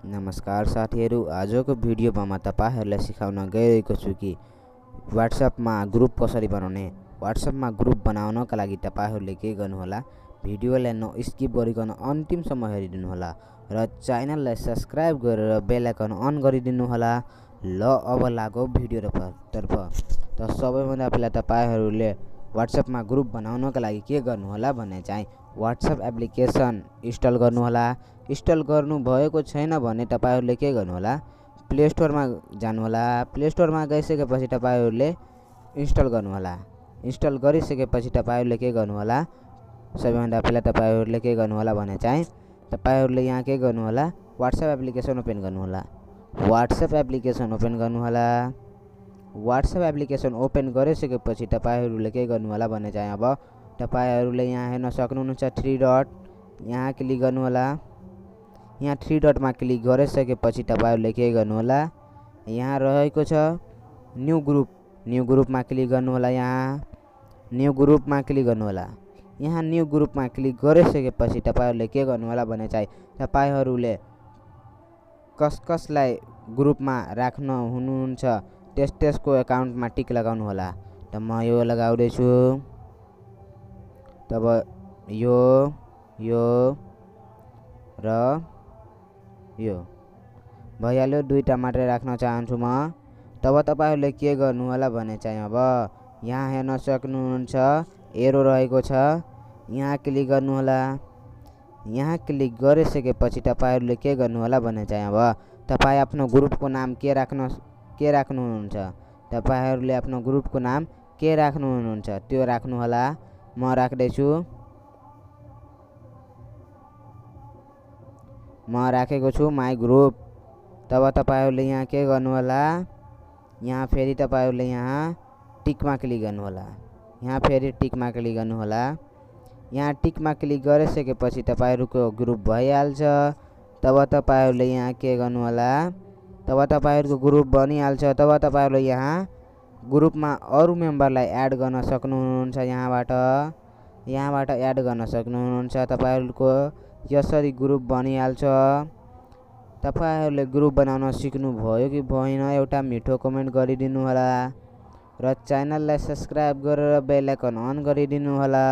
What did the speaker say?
नमस्कार साथीहरू, आजको भिडियोमा म तपाईहरुलाई सिकाउन गइरहेको छु कि WhatsAppमा ग्रुप कसरी बनाउने। WhatsAppमा ग्रुप बनाउनका लागि तपाईहरुले के गर्नुहोला, भिडियोलाई नस्किप गरिकन अन्तिमसम्म हेरिदिनु होला र च्यानललाई सब्स्क्राइब गरेर बेल आइकन अन गरिदिनु होला। ल अब लागौ भिडियोतर्फ। त सबैभन्दा पहिला तपाईहरुले WhatsAppमा ग्रुप बनाउनका लागि के गर्नुहोला भने चाहिँ WhatsApp एप्लिकेसन इन्स्टल गर्नुहोला। इन्स्टल गर्नु भएको छैन भने तपाईहरुले के गर्नुहोला, प्ले स्टोरमा जानुहोला। प्ले स्टोरमा गइसकेपछि तपाईहरुले इन्स्टल गर्नुहोला। इन्स्टल गरिसकेपछि तपाईहरुले के गर्नुहोला, सबैभन्दा पहिला तपाईहरुले के गर्नुहोला भने चाहिँ तपाईहरुले यहाँ के गर्नुहोला, WhatsApp एप्लिकेसन ओपन गर्नुहोला। WhatsApp एप्लिकेसन ओपन गर्नुहोला। WhatsApp एप्लिकेसन ओपन गरिसकेपछि तपाईहरुले के गर्नुहोला भने चाहिँ अब तपाईहरुले यहाँ हेर्न सक्नुहुन्छ 3 डट, यहाँ क्लिक गर्नुहोला। यहाँ 3 डटमा क्लिक गरिसकेपछि तपाईहरुले के गर्नुहोला, यहाँ रहेको छ न्यू ग्रुप, न्यू ग्रुपमा क्लिक गर्नुहोला। यहाँ न्यू ग्रुपमा क्लिक गर्नुहोला। यहाँ न्यू ग्रुपमा क्लिक गरिसकेपछि तपाईहरुले के गर्नुहोला भने चाहिँ तपाईहरुले कसलाई ग्रुपमा राख्न हुनुहुन्छ त्यसको अकाउन्टमा टिक लगाउनु होला। त म यो लगाउँदै छु। तब यो र यो भइहाल्यो, दुईटा मात्रै राख्न चाहन्छु म। तब तपाईहरुले के गर्नु होला भने चाहिँ अब यहाँ हेर्न सक्नुहुन्छ एरो रहेको छ, यहाँ क्लिक गर्नु होला। यहाँ क्लिक गरिसकेपछि तपाईहरुले के गर्नु होला भने चाहिँ अब तपाई आफ्नो ग्रुपको नाम के राख्नुहुन्छ, तपाईहरुले आफ्नो ग्रुपको नाम के राख्नुहुन्छ त्यो राख्नु होला। म राख्दै छु। म राखेको छु माई ग्रुप। तब तपाईहरुले यहाँ के गर्नु होला, यहाँ फेरि तपाईहरुले यहाँ टिकमा क्लिक गर्नु होला। यहाँ फेरि टिकमा क्लिक गर्नु होला। यहाँ टिकमा क्लिक गरिसकेपछि तपाईहरुको ग्रुप भइहाल्छ। तब तपाईहरुले यहाँ के गर्नु होला, तब तपाईहरुको ग्रुप बनिहाल्छ। तब तपाईहरुले यहाँ ग्रुपमा अरु मेम्बरलाई एड गर्न सक्नुहुन्छ। यहाँबाट एड गर्न सक्नुहुन्छ। तपाईहरुको यसरी ग्रुप बनिहाल्छ। तपाईहरुले ग्रुप बनाउन सिक्नु भयो कि भएन एउटा मिठो कमेन्ट गरिदिनु होला र च्यानललाई सब्स्क्राइब गरेर बेल आइकन अन गरिदिनु होला।